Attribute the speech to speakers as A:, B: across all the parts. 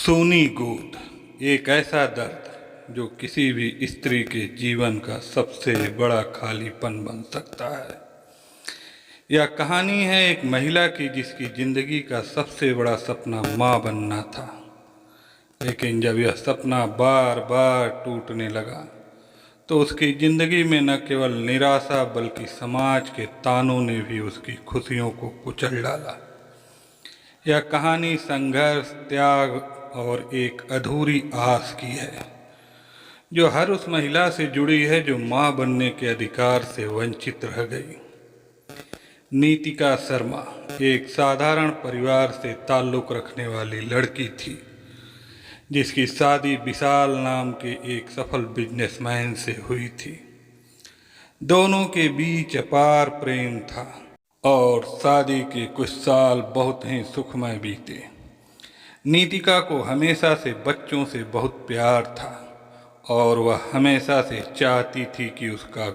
A: सूनी गोद एक ऐसा दर्द जो किसी भी स्त्री के जीवन का सबसे बड़ा खालीपन बन सकता है। यह कहानी है एक महिला की जिसकी जिंदगी का सबसे बड़ा सपना माँ बनना था। लेकिन जब यह सपना बार बार टूटने लगा तो उसकी जिंदगी में न केवल निराशा बल्कि समाज के तानों ने भी उसकी खुशियों को कुचल डाला। यह कहानी संघर्ष, त्याग और एक अधूरी आस की है जो हर उस महिला से जुड़ी है जो मां बनने के अधिकार से वंचित रह गई। नीतिका शर्मा एक साधारण परिवार से ताल्लुक़ रखने वाली लड़की थी जिसकी शादी विशाल नाम के एक सफल बिजनेसमैन से हुई थी। दोनों के बीच अपार प्रेम था और शादी के कुछ साल बहुत ही सुखमय बीते। नीतिका को हमेशा से बच्चों से बहुत प्यार था और वह हमेशा से चाहती थी कि उसका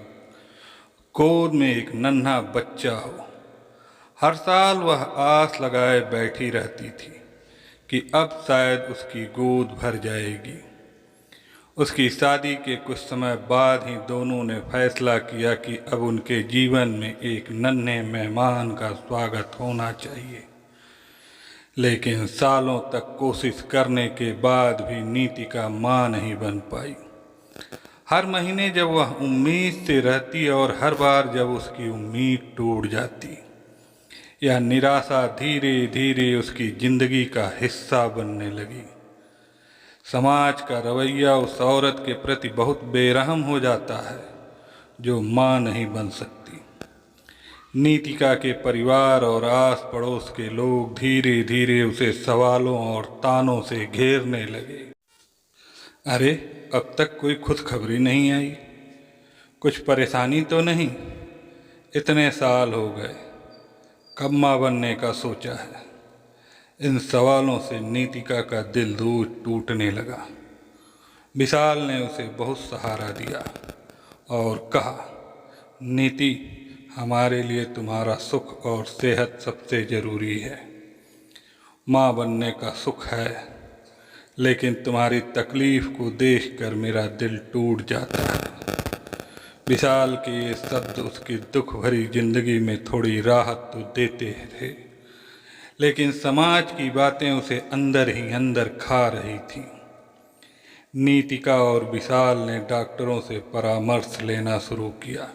A: गोद में एक नन्हा बच्चा हो। हर साल वह आस लगाए बैठी रहती थी कि अब शायद उसकी गोद भर जाएगी। उसकी शादी के कुछ समय बाद ही दोनों ने फैसला किया कि अब उनके जीवन में एक नन्हे मेहमान का स्वागत होना चाहिए। लेकिन सालों तक कोशिश करने के बाद भी नीतिका मां नहीं बन पाई। हर महीने जब वह उम्मीद से रहती और हर बार जब उसकी उम्मीद टूट जाती, यह निराशा धीरे धीरे उसकी जिंदगी का हिस्सा बनने लगी। समाज का रवैया उस औरत के प्रति बहुत बेरहम हो जाता है जो मां नहीं बन सकती। नीतिका के परिवार और आस पड़ोस के लोग धीरे धीरे उसे सवालों और तानों से घेरने लगे। अरे, अब तक कोई खुशखबरी नहीं आई, कुछ परेशानी तो नहीं, इतने साल हो गए, कब मां बनने का सोचा है। इन सवालों से नीतिका का दिल दूर टूटने लगा। विशाल ने उसे बहुत सहारा दिया और कहा, नीति, हमारे लिए तुम्हारा सुख और सेहत सबसे ज़रूरी है। माँ बनने का सुख है, लेकिन तुम्हारी तकलीफ़ को देखकर मेरा दिल टूट जाता है। विशाल के ये शब्द उसकी दुख भरी जिंदगी में थोड़ी राहत तो देते थे, लेकिन समाज की बातें उसे अंदर ही अंदर खा रही थीं। नीतिका और विशाल ने डॉक्टरों से परामर्श लेना शुरू किया।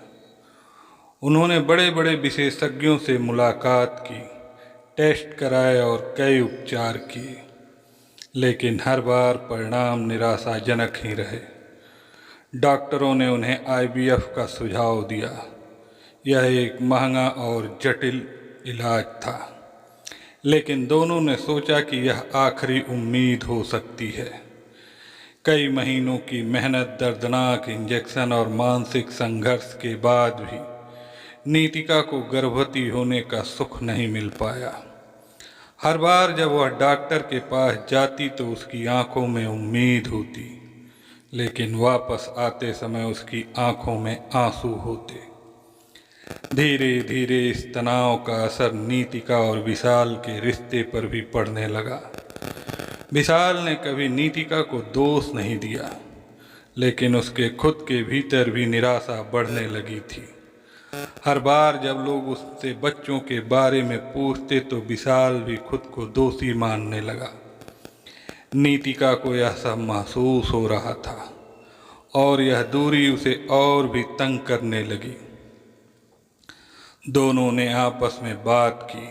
A: उन्होंने बड़े बड़े विशेषज्ञों से मुलाकात की, टेस्ट कराए और कई उपचार किए, लेकिन हर बार परिणाम निराशाजनक ही रहे। डॉक्टरों ने उन्हें आईवीएफ का सुझाव दिया। यह एक महंगा और जटिल इलाज था, लेकिन दोनों ने सोचा कि यह आखिरी उम्मीद हो सकती है। कई महीनों की मेहनत, दर्दनाक इंजेक्शन और मानसिक संघर्ष के बाद भी नीतिका को गर्भवती होने का सुख नहीं मिल पाया। हर बार जब वह डॉक्टर के पास जाती तो उसकी आंखों में उम्मीद होती, लेकिन वापस आते समय उसकी आंखों में आंसू होते। धीरे धीरे इस तनाव का असर नीतिका और विशाल के रिश्ते पर भी पड़ने लगा। विशाल ने कभी नीतिका को दोष नहीं दिया, लेकिन उसके खुद के भीतर भी निराशा बढ़ने लगी थी। हर बार जब लोग उससे बच्चों के बारे में पूछते तो विशाल भी खुद को दोषी मानने लगा। नीतिका को यह सब महसूस हो रहा था और यह दूरी उसे और भी तंग करने लगी। दोनों ने आपस में बात की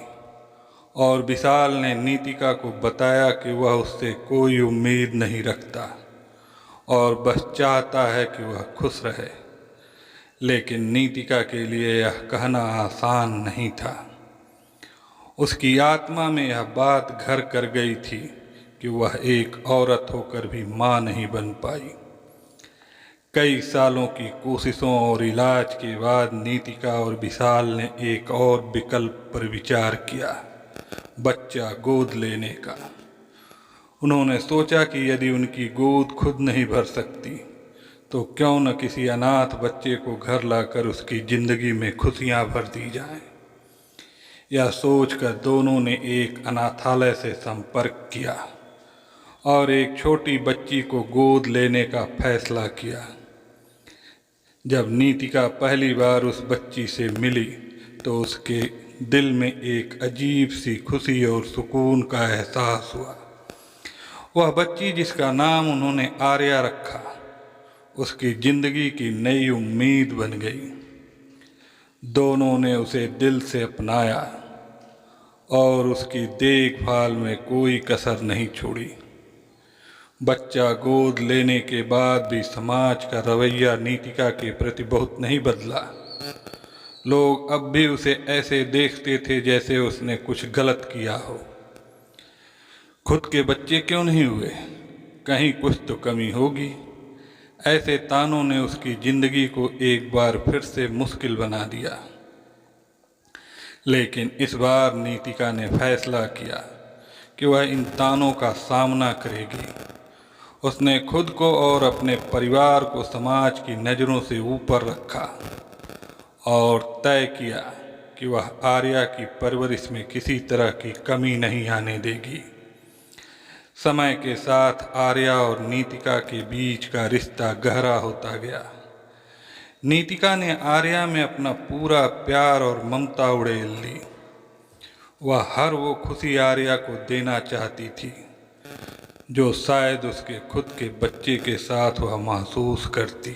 A: और विशाल ने नीतिका को बताया कि वह उससे कोई उम्मीद नहीं रखता और बस चाहता है कि वह खुश रहे। लेकिन नीतिका के लिए यह कहना आसान नहीं था। उसकी आत्मा में यह बात घर कर गई थी कि वह एक औरत होकर भी मां नहीं बन पाई। कई सालों की कोशिशों और इलाज के बाद नीतिका और विशाल ने एक और विकल्प पर विचार किया, बच्चा गोद लेने का। उन्होंने सोचा कि यदि उनकी गोद खुद नहीं भर सकती तो क्यों न किसी अनाथ बच्चे को घर लाकर उसकी ज़िंदगी में खुशियां भर दी जाएं। यह सोचकर दोनों ने एक अनाथालय से संपर्क किया और एक छोटी बच्ची को गोद लेने का फैसला किया। जब नीतिका पहली बार उस बच्ची से मिली तो उसके दिल में एक अजीब सी खुशी और सुकून का एहसास हुआ। वह बच्ची जिसका नाम उन्होंने आर्या रखा, उसकी जिंदगी की नई उम्मीद बन गई। दोनों ने उसे दिल से अपनाया और उसकी देखभाल में कोई कसर नहीं छोड़ी। बच्चा गोद लेने के बाद भी समाज का रवैया नीतिका के प्रति बहुत नहीं बदला। लोग अब भी उसे ऐसे देखते थे जैसे उसने कुछ गलत किया हो। खुद के बच्चे क्यों नहीं हुए, कहीं कुछ तो कमी होगी, ऐसे तानों ने उसकी जिंदगी को एक बार फिर से मुश्किल बना दिया। लेकिन इस बार नीतिका ने फैसला किया कि वह इन तानों का सामना करेगी। उसने खुद को और अपने परिवार को समाज की नज़रों से ऊपर रखा और तय किया कि वह आर्या की परवरिश में किसी तरह की कमी नहीं आने देगी। समय के साथ आर्या और नीतिका के बीच का रिश्ता गहरा होता गया। नीतिका ने आर्या में अपना पूरा प्यार और ममता उड़ेल ली। वह हर वो खुशी आर्या को देना चाहती थी जो शायद उसके खुद के बच्चे के साथ वह महसूस करती।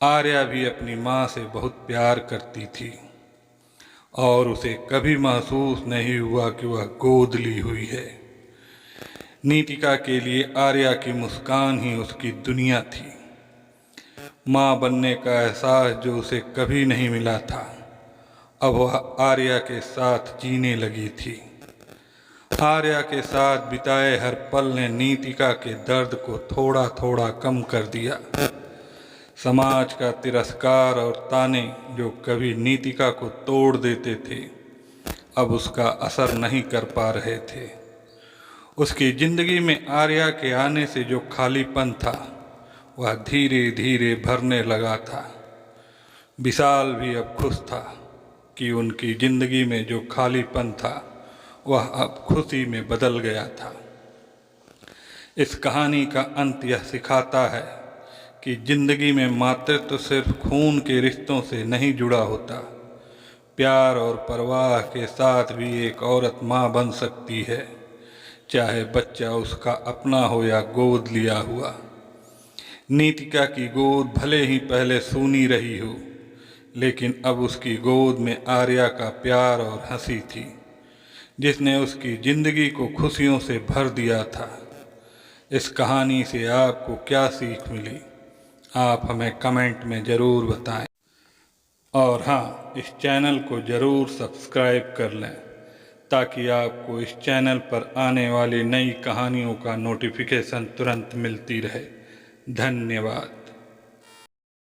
A: आर्या भी अपनी माँ से बहुत प्यार करती थी और उसे कभी महसूस नहीं हुआ कि वह गोद ली हुई है। नीतिका के लिए आर्या की मुस्कान ही उसकी दुनिया थी। माँ बनने का एहसास जो उसे कभी नहीं मिला था, अब वह आर्या के साथ जीने लगी थी। आर्या के साथ बिताए हर पल ने नीतिका के दर्द को थोड़ा थोड़ा कम कर दिया। समाज का तिरस्कार और ताने जो कभी नीतिका को तोड़ देते थे, अब उसका असर नहीं कर पा रहे थे। उसकी जिंदगी में आर्या के आने से जो खालीपन था वह धीरे धीरे भरने लगा था। विशाल भी अब खुश था कि उनकी जिंदगी में जो खालीपन था वह अब खुशी में बदल गया था। इस कहानी का अंत यह सिखाता है कि जिंदगी में मातृत्व सिर्फ खून के रिश्तों से नहीं जुड़ा होता। प्यार और परवाह के साथ भी एक औरत माँ बन सकती है, चाहे बच्चा उसका अपना हो या गोद लिया हुआ। नीतिका की गोद भले ही पहले सूनी रही हो, लेकिन अब उसकी गोद में आर्या का प्यार और हंसी थी, जिसने उसकी जिंदगी को खुशियों से भर दिया था। इस कहानी से आपको क्या सीख मिली, आप हमें कमेंट में ज़रूर बताएं। और हाँ, इस चैनल को ज़रूर सब्सक्राइब कर लें ताकि आपको इस चैनल पर आने वाली नई कहानियों का नोटिफिकेशन तुरंत मिलती रहे। धन्यवाद।